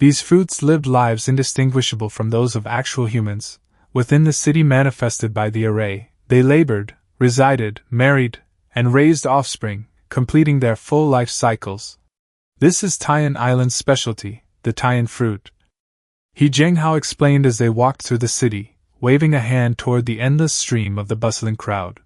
These fruits lived lives indistinguishable from those of actual humans. Within the city manifested by the array, they labored, resided, married, and raised offspring, completing their full life cycles. This is Tyen Island's specialty, the Tyen fruit. He Zhenghao explained as they walked through the city, waving a hand toward the endless stream of the bustling crowd.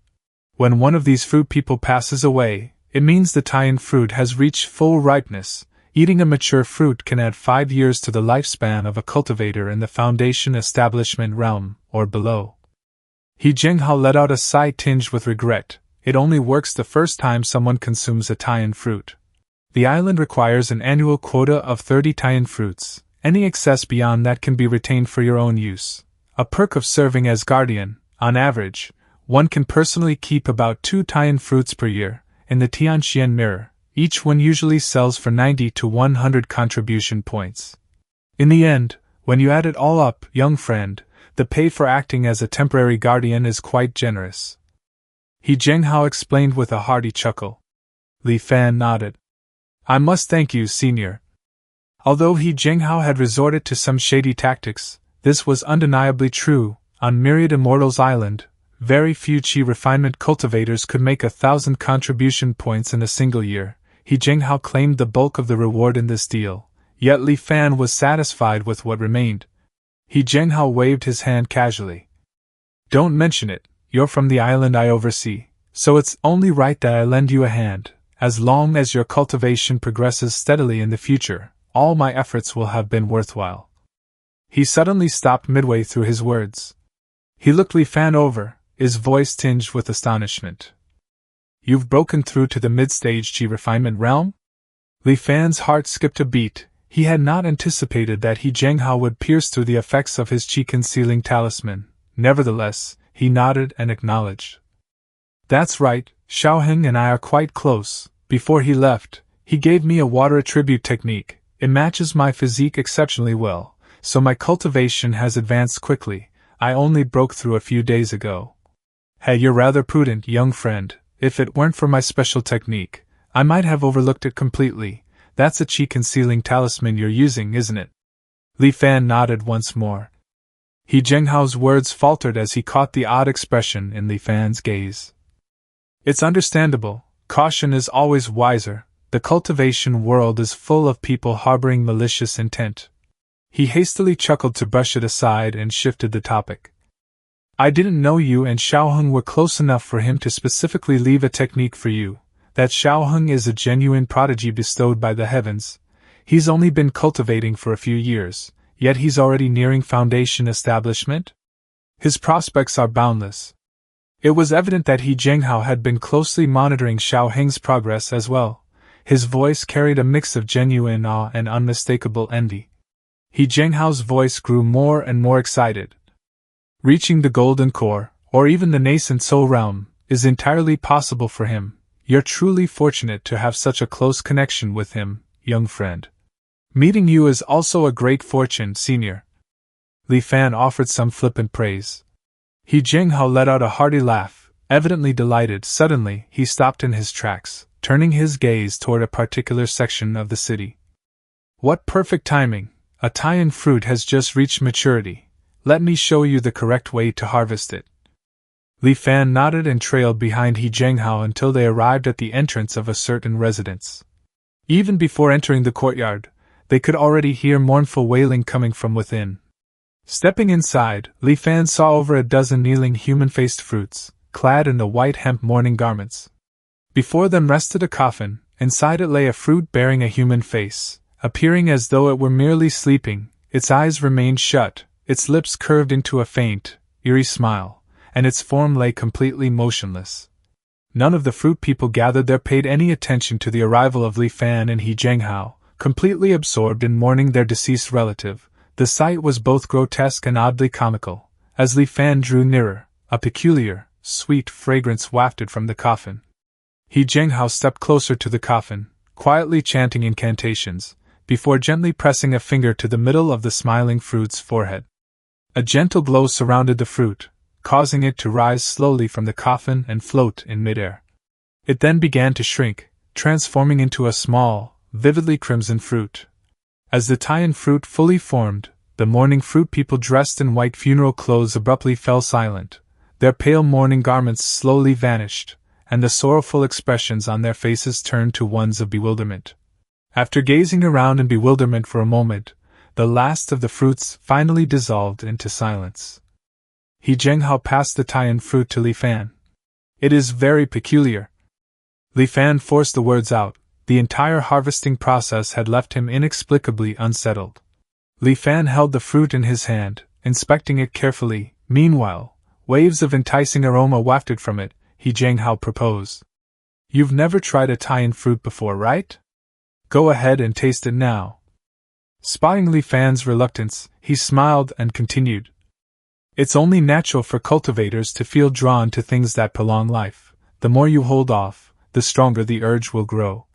When one of these fruit people passes away, it means the Tyen fruit has reached full ripeness. Eating a mature fruit can add 5 years to the lifespan of a cultivator in the Foundation establishment realm, or below. He Zhenghao let out a sigh tinged with regret. It only works the first time someone consumes a Tyen fruit. The island requires an annual quota of 30 Tyen fruits. Any excess beyond that can be retained for your own use. A perk of serving as guardian, on average, one can personally keep about 2 Tyen fruits per year. In the Tianxian mirror, each one usually sells for 90 to 100 contribution points. In the end, when you add it all up, young friend, the pay for acting as a temporary guardian is quite generous. He Zhenghao explained with a hearty chuckle. Li Fan nodded. I must thank you, senior. Although He Zhenghao had resorted to some shady tactics, this was undeniably true. On Myriad Immortals Island, very few chi refinement cultivators could make 1,000 contribution points in a single year. He Zhenghao claimed the bulk of the reward in this deal, yet Li Fan was satisfied with what remained. He Zhenghao waved his hand casually. Don't mention it, you're from the island I oversee, so it's only right that I lend you a hand. As long as your cultivation progresses steadily in the future, all my efforts will have been worthwhile. He suddenly stopped midway through his words. He looked Li Fan over, his voice tinged with astonishment. You've broken through to the mid-stage chi refinement realm? Li Fan's heart skipped a beat. He had not anticipated that He Zhenghao would pierce through the effects of his chi concealing talisman. Nevertheless, he nodded and acknowledged. That's right, Xiaoheng and I are quite close. Before he left, he gave me a water attribute technique. It matches my physique exceptionally well, so my cultivation has advanced quickly. I only broke through a few days ago. Hey, you're rather prudent, young friend. If it weren't for my special technique, I might have overlooked it completely. That's a chi concealing talisman you're using, isn't it? Li Fan nodded once more. He Zhenghao's words faltered as he caught the odd expression in Li Fan's gaze. It's understandable. Caution is always wiser. The cultivation world is full of people harboring malicious intent. He hastily chuckled to brush it aside and shifted the topic. I didn't know you and Xiaoheng were close enough for him to specifically leave a technique for you. That Xiaoheng is a genuine prodigy bestowed by the heavens. He's only been cultivating for a few years, yet he's already nearing Foundation establishment? His prospects are boundless. It was evident that He Zhenghao had been closely monitoring Xiaoheng's progress as well. His voice carried a mix of genuine awe and unmistakable envy. He Zhenghao's voice grew more and more excited. Reaching the golden core, or even the nascent soul realm, is entirely possible for him. You're truly fortunate to have such a close connection with him, young friend. Meeting you is also a great fortune, senior. Li Fan offered some flippant praise. He Zhenghao let out a hearty laugh, evidently delighted. Suddenly, he stopped in his tracks, turning his gaze toward a particular section of the city. What perfect timing! A Tyen fruit has just reached maturity. Let me show you the correct way to harvest it. Li Fan nodded and trailed behind He Zhenghao until they arrived at the entrance of a certain residence. Even before entering the courtyard, they could already hear mournful wailing coming from within. Stepping inside, Li Fan saw over a dozen kneeling human-faced fruits, clad in the white hemp mourning garments. Before them rested a coffin. Inside it lay a fruit bearing a human face, appearing as though it were merely sleeping. Its eyes remained shut, its lips curved into a faint, eerie smile, and its form lay completely motionless. None of the fruit people gathered there paid any attention to the arrival of Li Fan and He Zhenghao, completely absorbed in mourning their deceased relative. The sight was both grotesque and oddly comical. As Li Fan drew nearer, a peculiar, sweet fragrance wafted from the coffin. He Zhenghao stepped closer to the coffin, quietly chanting incantations, before gently pressing a finger to the middle of the smiling fruit's forehead. A gentle glow surrounded the fruit, causing it to rise slowly from the coffin and float in midair. It then began to shrink, transforming into a small, vividly crimson fruit. As the Tyen fruit fully formed, the mourning fruit people dressed in white funeral clothes abruptly fell silent. Their pale mourning garments slowly vanished, and the sorrowful expressions on their faces turned to ones of bewilderment. After gazing around in bewilderment for a moment, the last of the fruits finally dissolved into silence. He Zhenghao passed the Tyen fruit to Li Fan. "It is very peculiar." Li Fan forced the words out. The entire harvesting process had left him inexplicably unsettled. Li Fan held the fruit in his hand, inspecting it carefully. Meanwhile, waves of enticing aroma wafted from it. He Zhenghao proposed. "You've never tried a Tyen fruit before, right? Go ahead and taste it now." Spotting Li Fan's reluctance, he smiled and continued. "It's only natural for cultivators to feel drawn to things that prolong life. The more you hold off, the stronger the urge will grow."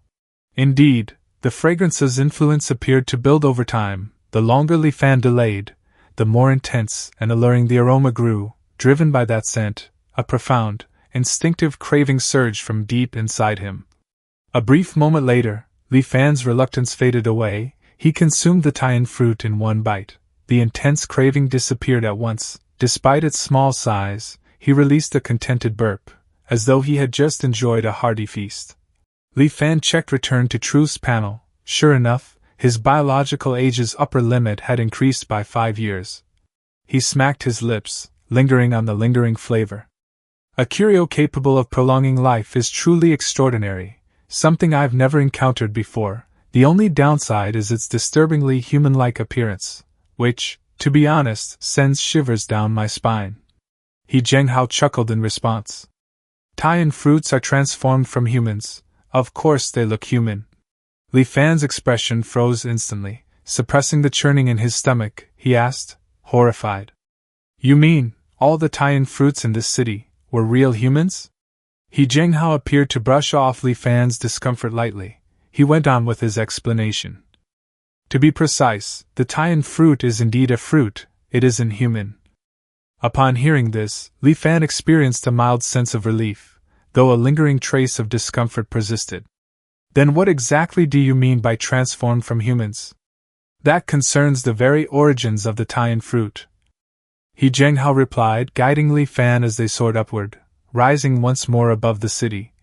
Indeed, the fragrance's influence appeared to build over time. The longer Li Fan delayed, the more intense and alluring the aroma grew. Driven by that scent, a profound, instinctive craving surged from deep inside him. A brief moment later, Li Fan's reluctance faded away. He consumed the Tyen fruit in one bite. The intense craving disappeared at once. Despite its small size, he released a contented burp, as though he had just enjoyed a hearty feast. Li Fan checked return to truth's panel. Sure enough, his biological age's upper limit had increased by 5 years. He smacked his lips, lingering on the lingering flavor. "A curio capable of prolonging life is truly extraordinary, something I've never encountered before. The only downside is its disturbingly human-like appearance, which, to be honest, sends shivers down my spine." He Zhenghao chuckled in response. "Tyen fruits are transformed from humans. Of course they look human." Li Fan's expression froze instantly. Suppressing the churning in his stomach, he asked, horrified. "You mean, all the Tyen fruits in this city were real humans?" He Zhenghao appeared to brush off Li Fan's discomfort lightly. He went on with his explanation. "To be precise, the Tyen fruit is indeed a fruit, it isn't human." Upon hearing this, Li Fan experienced a mild sense of relief, though a lingering trace of discomfort persisted. "Then what exactly do you mean by transformed from humans?" "That concerns the very origins of the Tyen fruit," He Zhenghao replied, guiding Li Fan as they soared upward, rising once more above the city.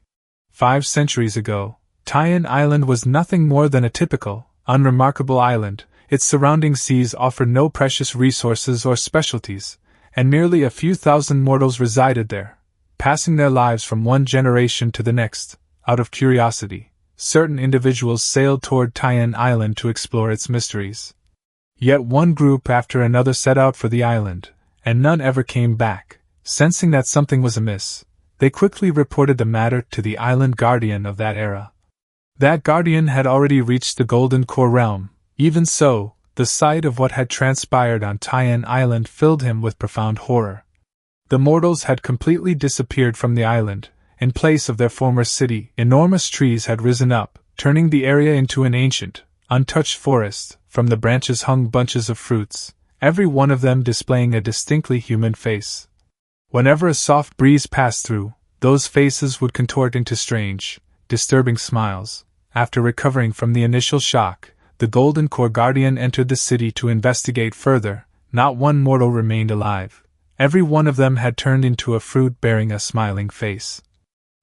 5 centuries ago, Tyen Island was nothing more than a typical, unremarkable island. Its surrounding seas offered no precious resources or specialties, and merely a few thousand mortals resided there, passing their lives from one generation to the next. Out of curiosity, certain individuals sailed toward Tyen Island to explore its mysteries. Yet one group after another set out for the island, and none ever came back. Sensing that something was amiss, they quickly reported the matter to the island guardian of that era. That guardian had already reached the Golden Core realm. Even so, the sight of what had transpired on Tyen Island filled him with profound horror. The mortals had completely disappeared from the island. In place of their former city, enormous trees had risen up, turning the area into an ancient, untouched forest. From the branches hung bunches of fruits, every one of them displaying a distinctly human face. Whenever a soft breeze passed through, those faces would contort into strange, disturbing smiles. After recovering from the initial shock, the Golden Core Guardian entered the city to investigate further. Not one mortal remained alive. Every one of them had turned into a fruit bearing a smiling face.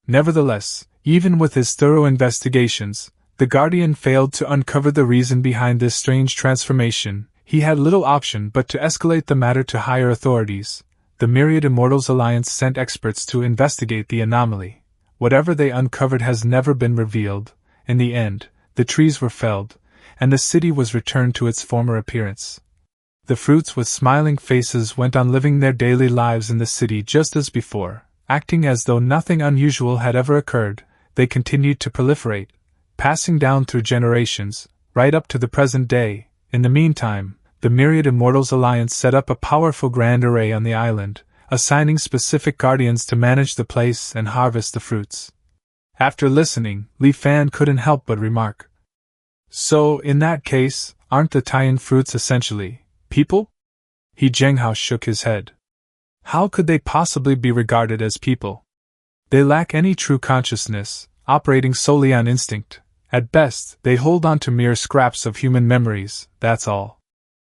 Nevertheless, even with his thorough investigations, the Guardian failed to uncover the reason behind this strange transformation. He had little option but to escalate the matter to higher authorities. The Myriad Immortals Alliance sent experts to investigate the anomaly. Whatever they uncovered has never been revealed. In the end, the trees were felled, and the city was returned to its former appearance. The fruits with smiling faces went on living their daily lives in the city just as before, acting as though nothing unusual had ever occurred. They continued to proliferate, passing down through generations, right up to the present day. In the meantime, the Myriad Immortals Alliance set up a powerful grand array on the island, assigning specific guardians to manage the place and harvest the fruits. After listening, Li Fan couldn't help but remark, "So, in that case, aren't the Tyen fruits essentially people?" He Zhenghao shook his head. "How could they possibly be regarded as people? They lack any true consciousness, operating solely on instinct, At best, they hold on to mere scraps of human memories, that's all.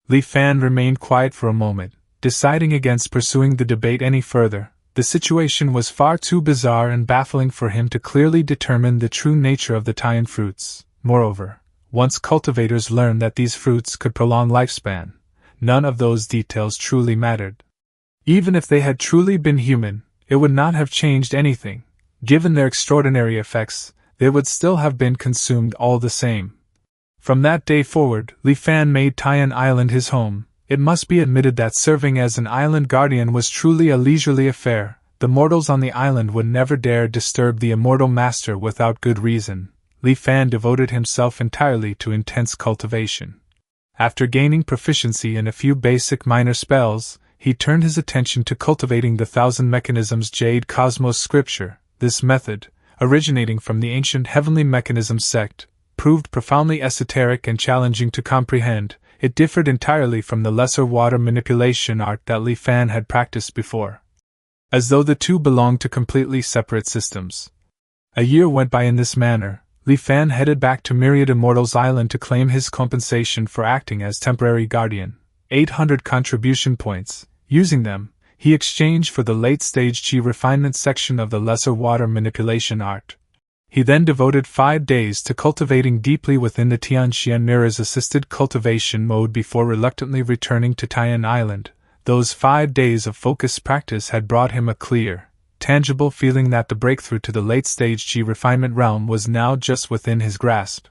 Li Fan remained quiet for a moment, deciding against pursuing the debate any further. The situation was far too bizarre and baffling for him to clearly determine the true nature of the Tyen fruits. Moreover, once cultivators learned that these fruits could prolong lifespan, none of those details truly mattered. Even if they had truly been human, it would not have changed anything. Given their extraordinary effects, they would still have been consumed all the same. From that day forward, Li Fan made Tyen Island his home. It must be admitted that serving as an island guardian was truly a leisurely affair. The mortals on the island would never dare disturb the immortal master without good reason. Li Fan devoted himself entirely to intense cultivation. After gaining proficiency in a few basic minor spells, he turned his attention to cultivating the Thousand Mechanisms Jade Cosmos scripture. This method, originating from the ancient Heavenly Mechanism sect, proved profoundly esoteric and challenging to comprehend. It differed entirely from the lesser water manipulation art that Li Fan had practiced before, as though the two belonged to completely separate systems. A year went by in this manner. Li Fan headed back to Myriad Immortals Island to claim his compensation for acting as temporary guardian, 800 contribution points. Using them, he exchanged for the late-stage Qi refinement section of the lesser water manipulation art. He then devoted 5 days to cultivating deeply within the Tyen Mirror's assisted cultivation mode before reluctantly returning to Tyen Island. Those 5 days of focused practice had brought him a clear, tangible feeling that the breakthrough to the late-stage Qi refinement realm was now just within his grasp.